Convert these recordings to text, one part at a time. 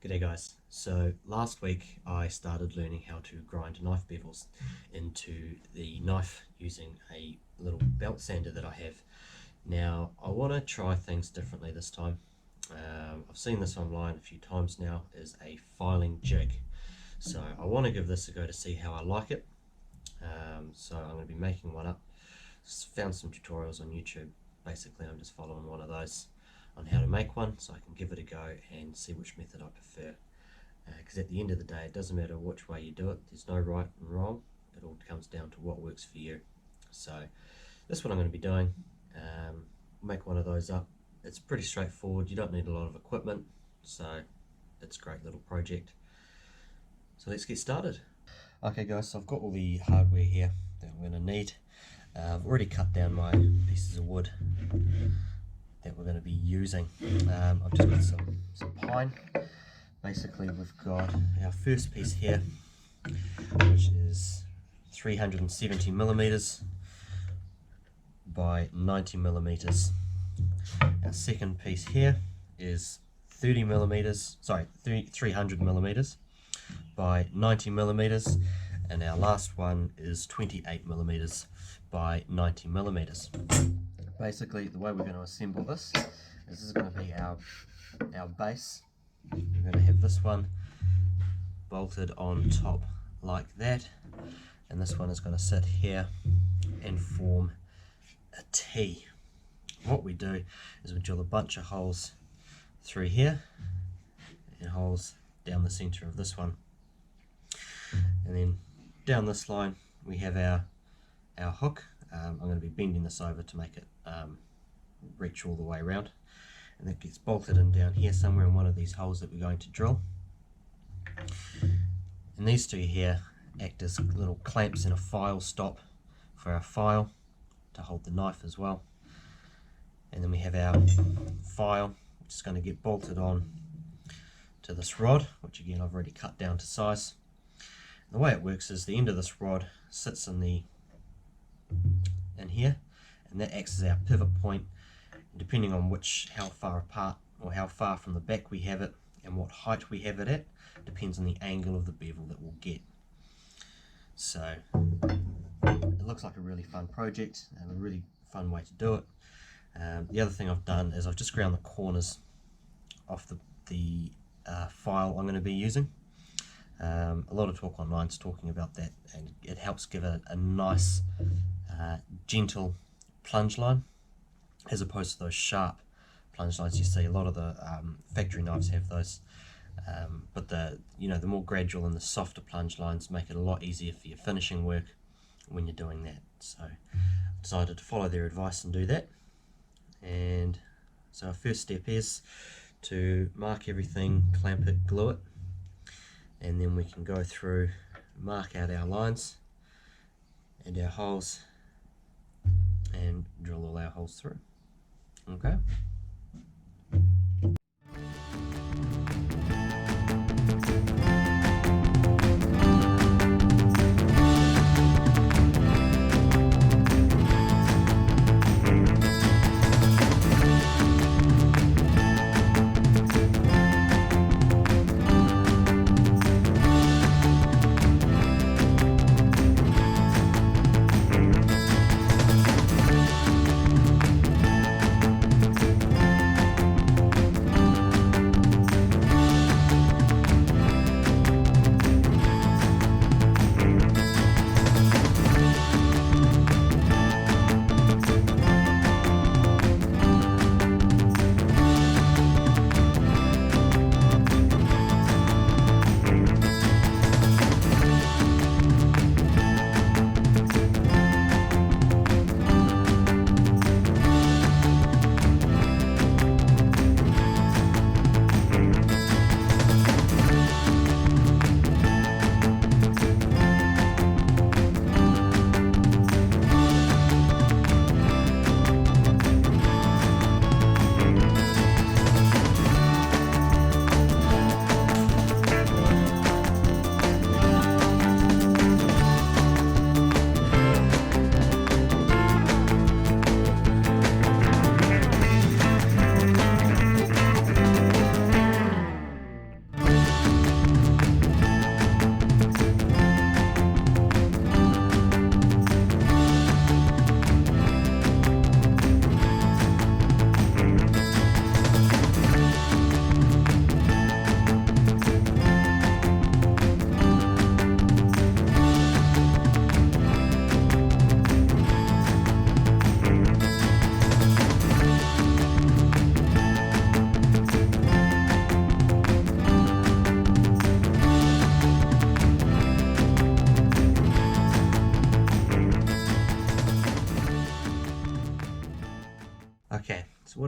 G'day guys. So last week I started learning how to grind knife bevels into the knife using a little belt sander that I have. Now I want to try things differently this time. I've seen this online a few times now as a filing jig. So I want to give this a go to see how I like it. So I'm going to be making one up. Found some tutorials on YouTube. Basically I'm just following one of those on how to make one so I can give it a go and see which method I prefer. Because at the end of the day it doesn't matter which way you do it, there's no right and wrong, it all comes down to what works for you. So that's what I'm going to be doing. Make one of those up. It's pretty straightforward, you don't need a lot of equipment, so it's a great little project. So let's get started. Okay guys, so I've got all the hardware here that I'm going to need. I've already cut down my pieces of wood that we're going to be using. I've just got some pine. Basically we've got our first piece here, which is 370 millimeters by 90 millimeters. Our second piece here is 300 millimeters by 90 millimeters, and our last one is 28 millimeters by 90 millimeters. Basically the way we're going to assemble this is going to be our base. We're going to have this one bolted on top like that, and this one is going to sit here and form a T. What we do is we drill a bunch of holes through here and holes down the center of this one, and then down this line we have our hook. I'm going to be bending this over to make it reach all the way around, and that gets bolted in down here somewhere in one of these holes that we're going to drill. And these two here act as little clamps and a file stop for our file to hold the knife as well. And then we have our file, which is going to get bolted on to this rod, which again I've already cut down to size. And the way it works is the end of this rod sits in here, and that acts as our pivot point. Depending on how far apart or how far from the back we have it and what height we have it at, depends on the angle of the bevel that we'll get. So it looks like a really fun project and a really fun way to do it. The other thing I've done is I've just ground the corners off the file I'm going to be using. A lot of talk online is talking about that, and it helps give it a nice gentle plunge line, as opposed to those sharp plunge lines you see. A lot of the factory knives have those, but the more gradual and the softer plunge lines make it a lot easier for your finishing work when you're doing that. So I decided to follow their advice and do that. And so our first step is to mark everything, clamp it, glue it, and then we can go through, mark out our lines and our holes and drill all our holes through. Okay.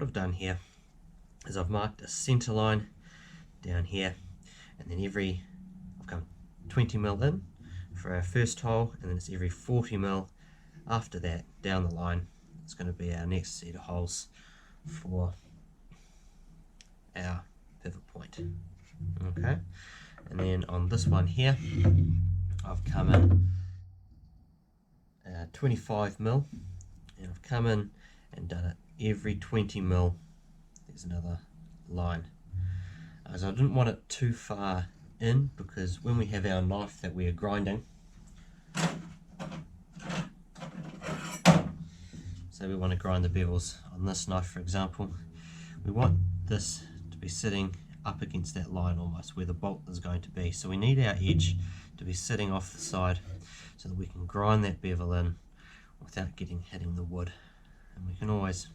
I've done here is I've marked a center line down here, and then I've come 20 mil in for our first hole, and then it's every 40 mil after that down the line. It's going to be our next set of holes for our pivot point. Okay, and then on this one here, I've come in 25 mil, and I've come in and done it every 20 mil. There's another line, as I didn't want it too far in, because when we have our knife that we are grinding, so we want to grind the bevels on this knife, for example, we want this to be sitting up against that line almost where the bolt is going to be. So we need our edge to be sitting off the side so that we can grind that bevel in without hitting the wood. And we can always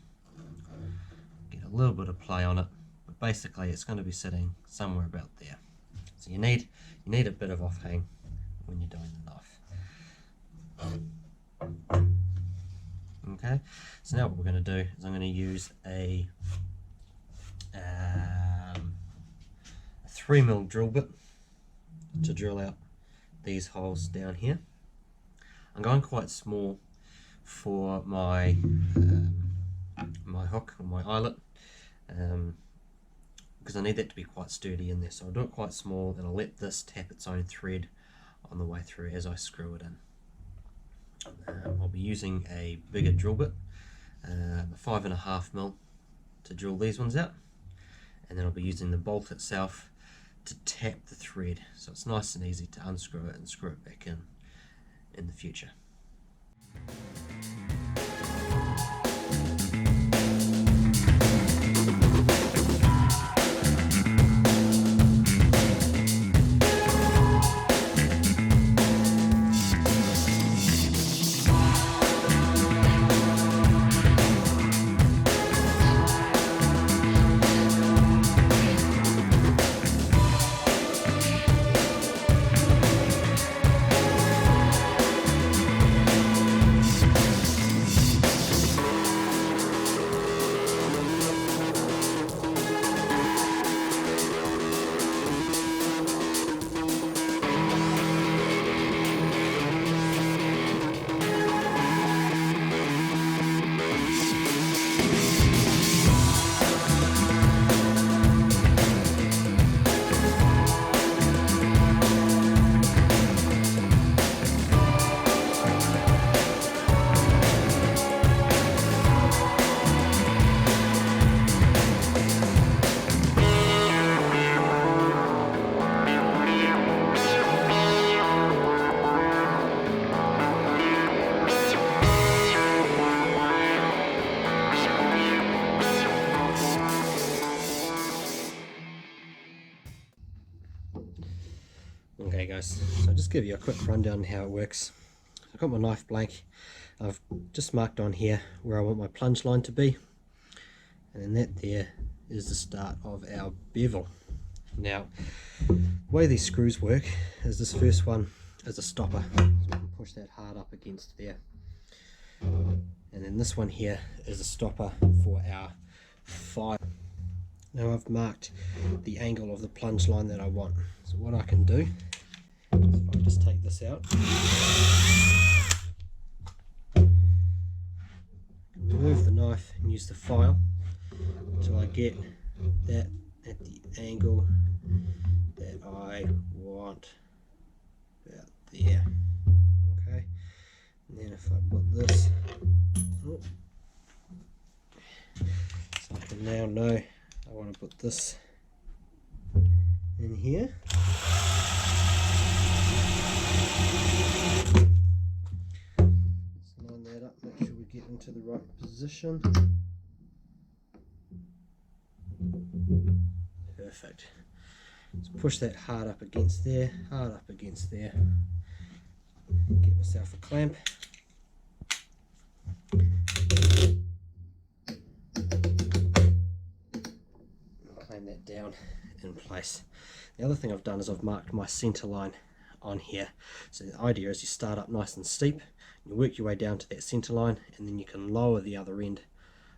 get a little bit of play on it, but basically it's going to be sitting somewhere about there. So you need a bit of offhang when you're doing the knife. Okay, so now what we're going to do is I'm going to use a 3mm drill bit to drill out these holes down here. I'm going quite small for my my hook or my eyelet, because I need that to be quite sturdy in there. So I'll do it quite small, and I'll let this tap its own thread on the way through as I screw it in. I'll be using a bigger drill bit, 5.5mm, to drill these ones out, and then I'll be using the bolt itself to tap the thread, so it's nice and easy to unscrew it and screw it back in the future. Okay guys, so I'll just give you a quick rundown on how it works. I've got my knife blank. I've just marked on here where I want my plunge line to be, and then that there is the start of our bevel. Now, the way these screws work is this first one is a stopper, so we can push that hard up against there, and then this one here is a stopper for our file. Now I've marked the angle of the plunge line that I want, so what I can do is if I just take this out, remove the knife and use the file until I get that at the angle that I want, about there. Okay, and then if I put this, so I can now know I want to put this in here. Let's line that up, make sure we get into the right position. Perfect. Let's push that hard up against there, hard up against there. Get myself a clamp. Clamp that down in place. The other thing I've done is I've marked my center line on here. So the idea is you start up nice and steep, you work your way down to that center line, and then you can lower the other end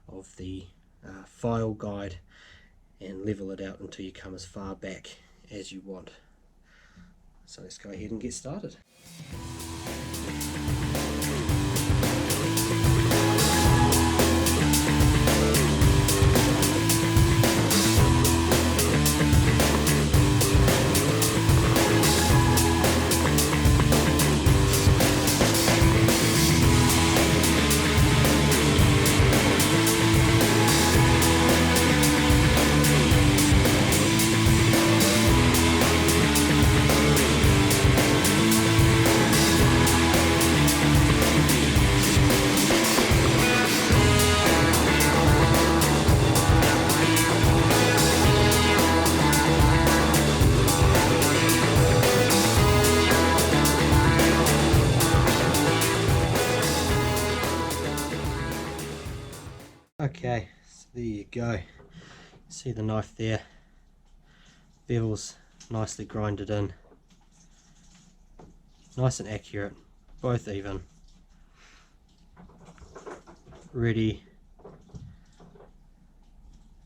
of the file guide and level it out until you come as far back as you want. So let's go ahead and get started. Okay, so there you go. See the knife there, bevels nicely grinded in, nice and accurate, both even, ready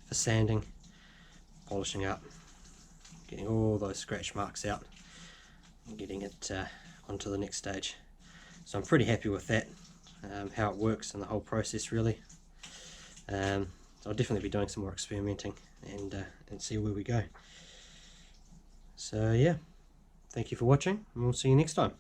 for sanding, polishing up, getting all those scratch marks out and getting it onto the next stage. So I'm pretty happy with that, how it works and the whole process really. I'll definitely be doing some more experimenting and see where we go. So yeah, thank you for watching and we'll see you next time.